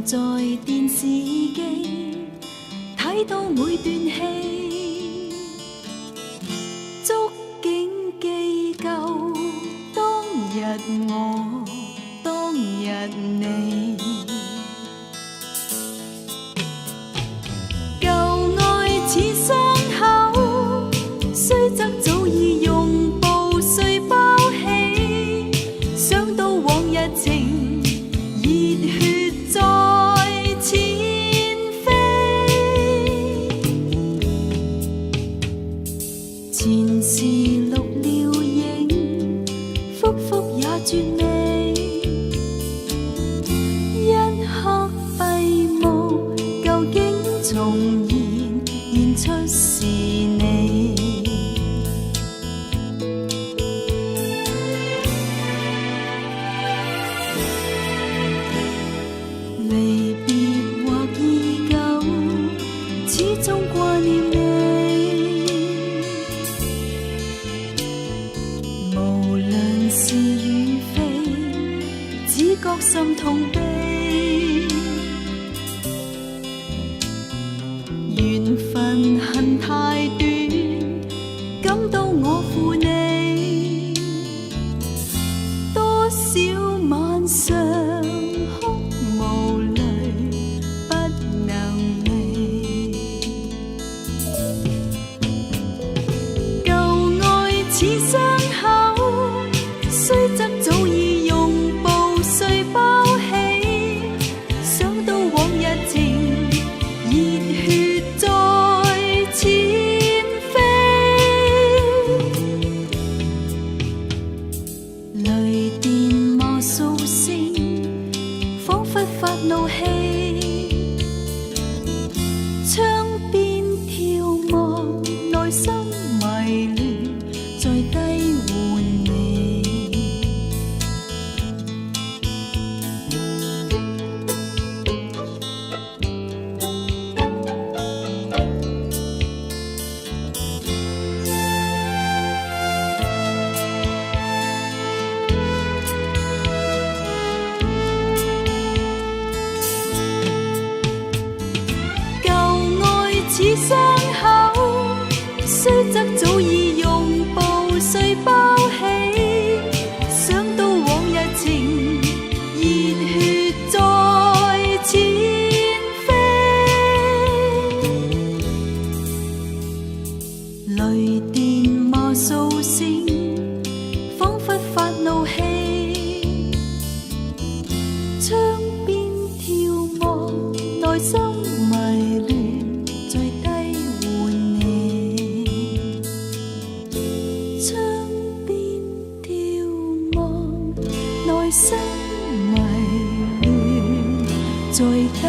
在電視機睇到每段戲，觸景記舊當日我，當日你。舊愛似傷口，雖則早已用布碎包起，想到往日情，熱血再濺飛。前事錄了影，復復也絕美，一刻閉目，舊景重現，現出是你。離別或已久，始終掛念你。無論是與非，只覺心痛悲。緣分恨太短，感到我負你。多少晚上哭無淚，不能寐。舊愛似傷口，雖則早已用布碎包起，想到往日情，熱血再濺飛。雷電罵訴聲，彷彿發怒氣，窗邊眺望，內心迷亂，在低喚你。舊愛似傷口，雖則早已用布碎包起，想到往日情，熱血再濺飛。雷電罵訴聲，彷彿發怒氣，窗邊眺望，內心迷亂，在低喚你。窗邊眺望，內心迷亂，在低